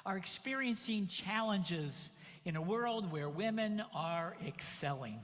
are experiencing challenges in a world where women are excelling.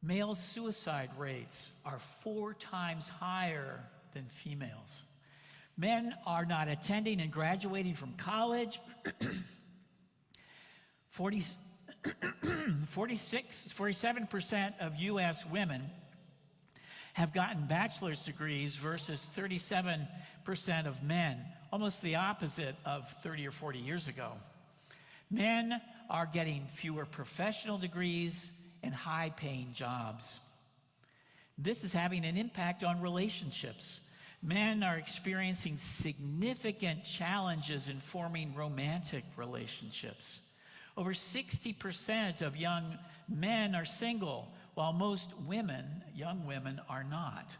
Male suicide rates are 4 times higher than females. Men are not attending and graduating from college. 47% of U.S. women have gotten bachelor's degrees versus 37% of men, almost the opposite of 30 or 40 years ago. Men are getting fewer professional degrees and high-paying jobs. This is having an impact on relationships. Men are experiencing significant challenges in forming romantic relationships. Over 60% of young men are single, while most women, young women, are not.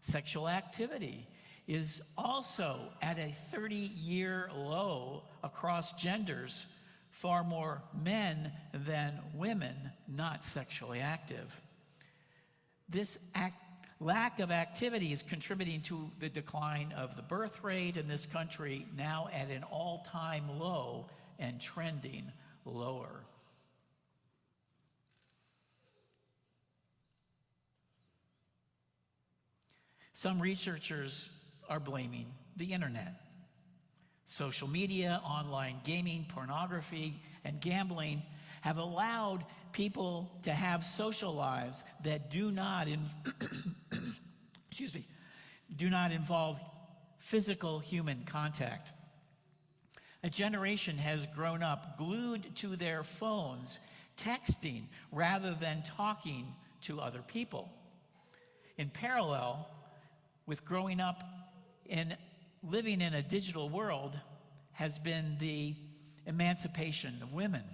Sexual activity is also at a 30-year low across genders. Far more men than women not sexually active. This lack of activity is contributing to the decline of the birth rate in this country, now at an all-time low and trending lower. Some researchers are blaming the internet. Social media, online gaming, pornography, and gambling have allowed people to have social lives that do not involve physical human contact. A generation has grown up glued to their phones, texting rather than talking to other people. In parallel with growing up in living in a digital world has been the emancipation of women.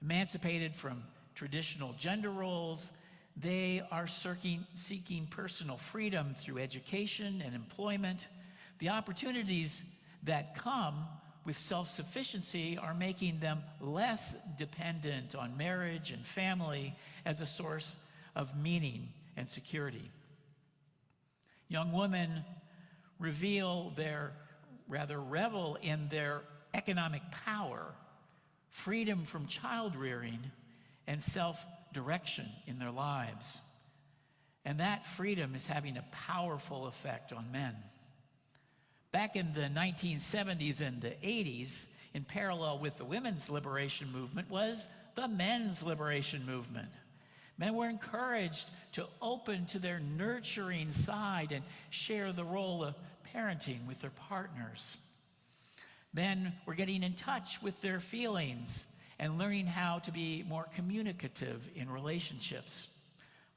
Emancipated from traditional gender roles, they are seeking personal freedom through education and employment. The opportunities that come with self-sufficiency are making them less dependent on marriage and family as a source of meaning and security. Young women revel in their economic power, freedom from child rearing, and self-direction in their lives. And that freedom is having a powerful effect on men. Back in the 1970s and the 80s, in parallel with the women's liberation movement, was the men's liberation movement. Men were encouraged to open to their nurturing side and share the role of parenting with their partners. Men were getting in touch with their feelings and learning how to be more communicative in relationships.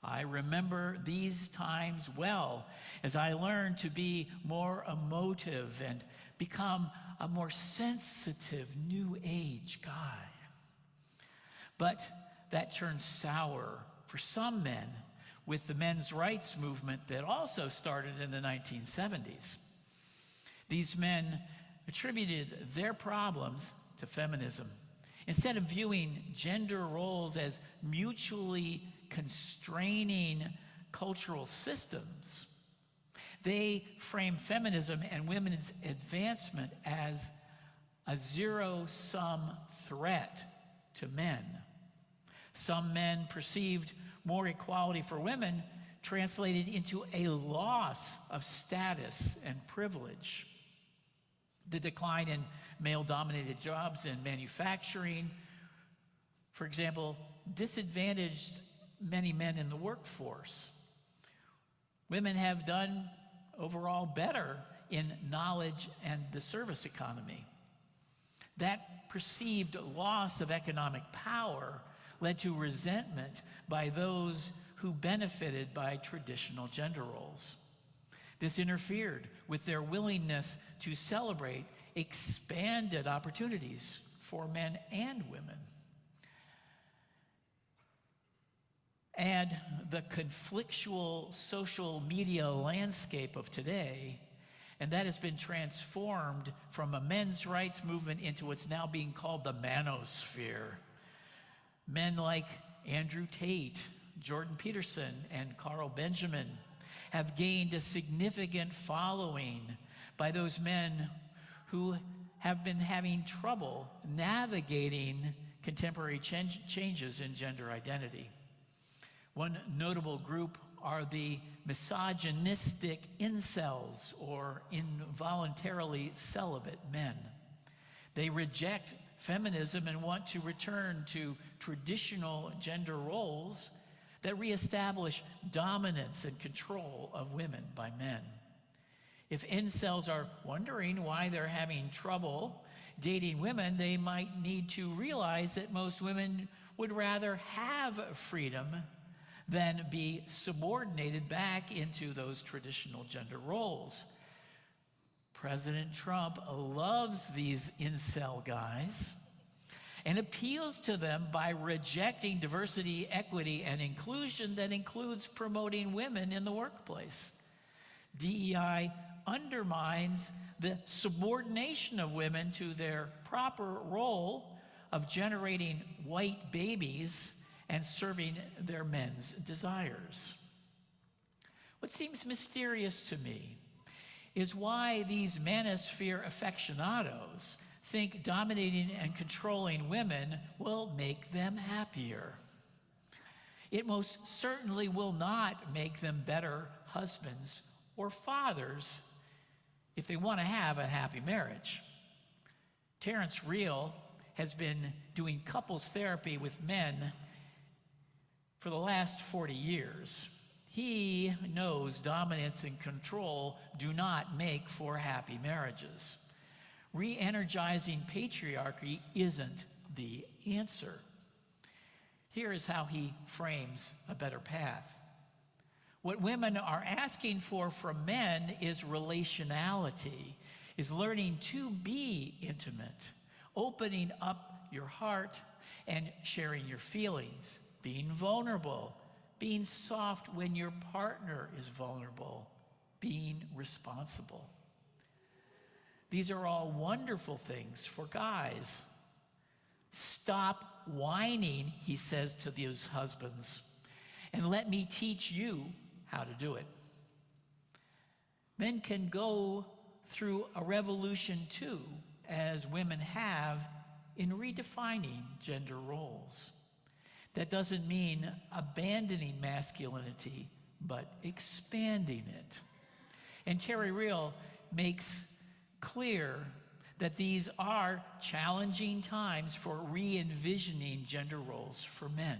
I remember these times well as I learned to be more emotive and become a more sensitive new age guy. But that turned sour for some men with the men's rights movement that also started in the 1970s. These men attributed their problems to feminism. Instead of viewing gender roles as mutually constraining cultural systems, they framed feminism and women's advancement as a zero-sum threat to men. Some men perceived more equality for women translated into a loss of status and privilege. The decline in male-dominated jobs in manufacturing, for example, disadvantaged many men in the workforce. Women have done overall better in knowledge and the service economy. That perceived loss of economic power led to resentment by those who benefited by traditional gender roles. This interfered with their willingness to celebrate expanded opportunities for men and women. Add the conflictual social media landscape of today, and that has been transformed from a men's rights movement into what's now being called the manosphere. Men like Andrew Tate, Jordan Peterson, and Carl Benjamin have gained a significant following by those men who have been having trouble navigating contemporary changes in gender identity. One notable group are the misogynistic incels, or involuntarily celibate men. They reject feminism and want to return to traditional gender roles that reestablish dominance and control of women by men. If incels are wondering why they're having trouble dating women, they might need to realize that most women would rather have freedom than be subordinated back into those traditional gender roles. President Trump loves these incel guys and appeals to them by rejecting diversity, equity, and inclusion that includes promoting women in the workplace. DEI undermines the subordination of women to their proper role of generating white babies and serving their men's desires. What seems mysterious to me is why these manosphere aficionados think dominating and controlling women will make them happier. It most certainly will not make them better husbands or fathers if they want to have a happy marriage. Terrence Real has been doing couples therapy with men for the last 40 years. He knows dominance and control do not make for happy marriages. Re-energizing patriarchy isn't the answer. Here is how he frames a better path. What women are asking for from men is relationality, is learning to be intimate, opening up your heart and sharing your feelings, being vulnerable, being soft when your partner is vulnerable, being responsible. These are all wonderful things for guys. Stop whining, he says to those husbands, and let me teach you how to do it. Men can go through a revolution too, as women have, in redefining gender roles. That doesn't mean abandoning masculinity, but expanding it. And Terry Real makes clear that these are challenging times for re-envisioning gender roles for men.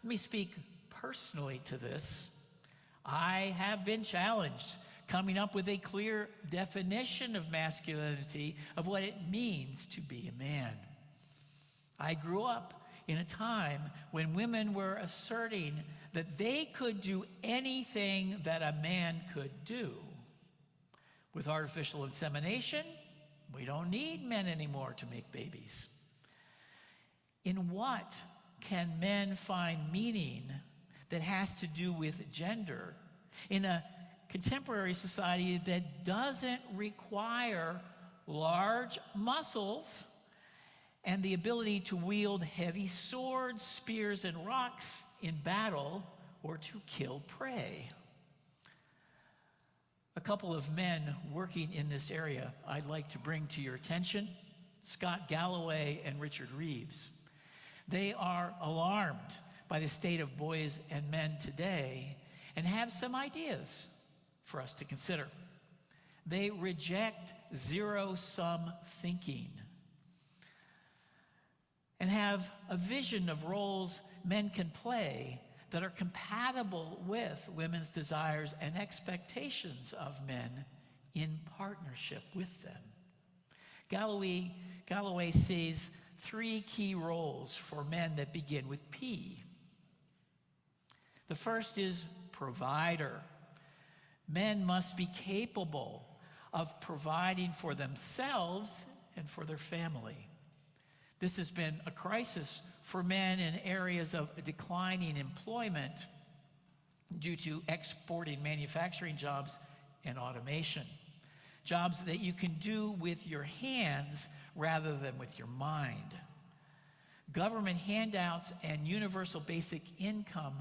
Let me speak personally to this. I have been challenged coming up with a clear definition of masculinity, of what it means to be a man. I grew up in a time when women were asserting that they could do anything that a man could do. With artificial insemination, we don't need men anymore to make babies. In what can men find meaning that has to do with gender in a contemporary society that doesn't require large muscles and the ability to wield heavy swords, spears, and rocks in battle or to kill prey? A couple of men working in this area I'd like to bring to your attention: Scott Galloway and Richard Reeves. They are alarmed by the state of boys and men today and have some ideas for us to consider. They reject zero-sum thinking and have a vision of roles men can play that are compatible with women's desires and expectations of men in partnership with them. Galloway sees three key roles for men that begin with P. The first is provider. Men must be capable of providing for themselves and for their family. This has been a crisis for men in areas of declining employment due to exporting manufacturing jobs and automation. Jobs that you can do with your hands rather than with your mind. Government handouts and universal basic income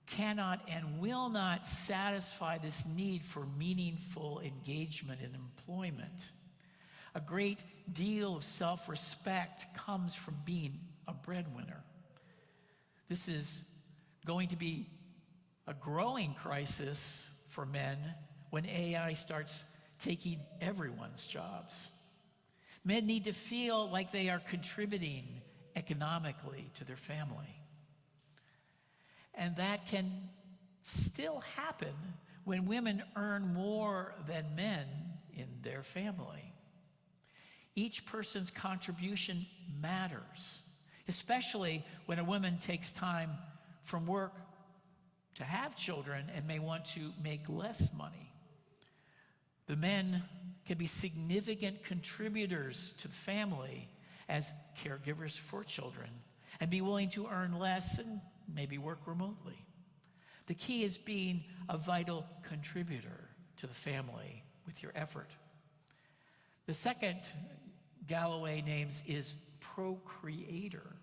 cannot and will not satisfy this need for meaningful engagement in employment. A great deal of self-respect comes from being a breadwinner. This is going to be a growing crisis for men when AI starts taking everyone's jobs. Men need to feel like they are contributing economically to their family. And that can still happen when women earn more than men in their family. Each person's contribution matters, especially when a woman takes time from work to have children and may want to make less money. The men can be significant contributors to the family as caregivers for children and be willing to earn less and maybe work remotely. The key is being a vital contributor to the family with your effort. The second Galloway names is procreator.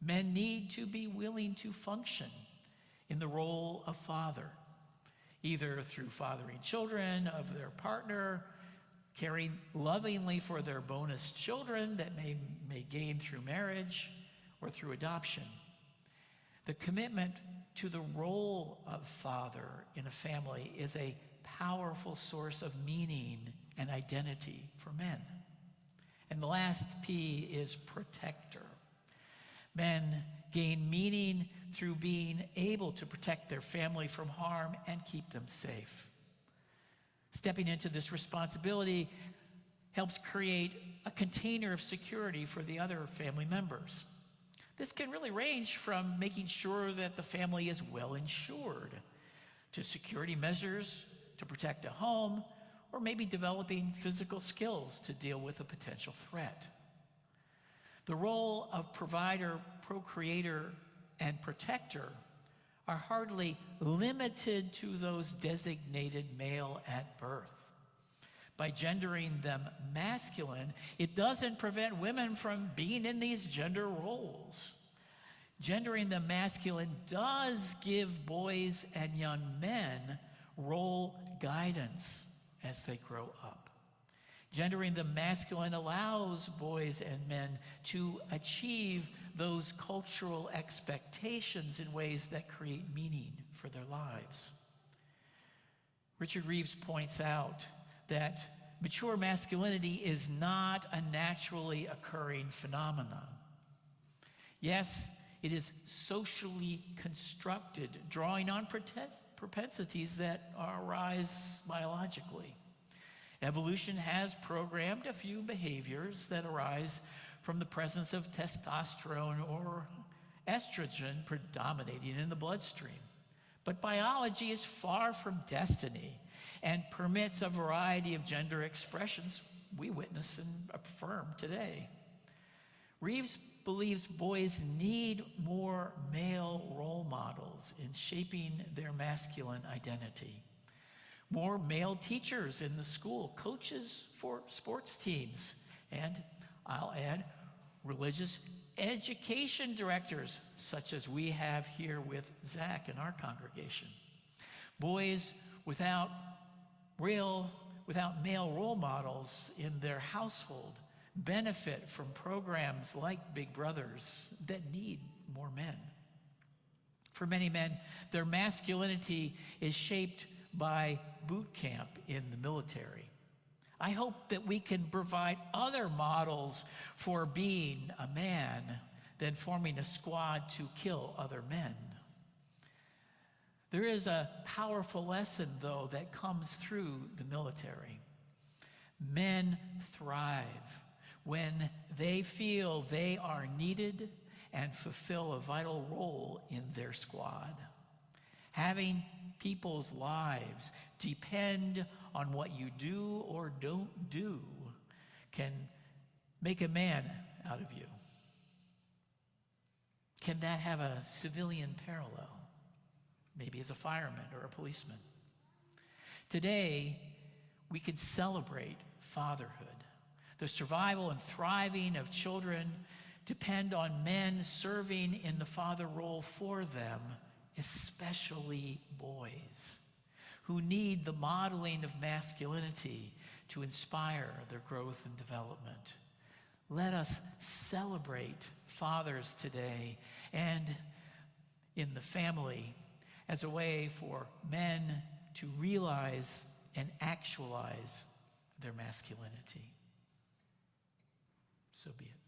Men need to be willing to function in the role of father, either through fathering children of their partner, caring lovingly for their bonus children that may gain through marriage or through adoption. The commitment to the role of father in a family is a powerful source of meaning and identity for men. And the last P is protector. Men gain meaning through being able to protect their family from harm and keep them safe. Stepping into this responsibility helps create a container of security for the other family members. This can really range from making sure that the family is well insured, to security measures to protect a home, or maybe developing physical skills to deal with a potential threat. The role of provider, procreator, and protector are hardly limited to those designated male at birth. By gendering them masculine, it doesn't prevent women from being in these gender roles. Gendering them masculine does give boys and young men role guidance as they grow up. Gendering them masculine allows boys and men to achieve those cultural expectations in ways that create meaning for their lives. Richard Reeves points out that mature masculinity is not a naturally occurring phenomenon. Yes, it is socially constructed, drawing on propensities that arise biologically. Evolution has programmed a few behaviors that arise from the presence of testosterone or estrogen predominating in the bloodstream. But biology is far from destiny and permits a variety of gender expressions we witness and affirm today. Reeves believes boys need more male role models in shaping their masculine identity. More male teachers in the school, coaches for sports teams, and I'll add, religious education directors, such as we have here with Zach in our congregation. Boys without male role models in their household benefit from programs like Big Brothers that need more men. For many men, their masculinity is shaped by boot camp in the military. I hope that we can provide other models for being a man than forming a squad to kill other men. There is a powerful lesson, though, that comes through the military. Men thrive when they feel they are needed and fulfill a vital role in their squad. Having people's lives depend on what you do or don't do can make a man out of you. Can that have a civilian parallel? Maybe as a fireman or a policeman. Today, we can celebrate fatherhood. The survival and thriving of children depend on men serving in the father role for them, especially boys, who need the modeling of masculinity to inspire their growth and development. Let us celebrate fathers today and in the family as a way for men to realize and actualize their masculinity. So be it.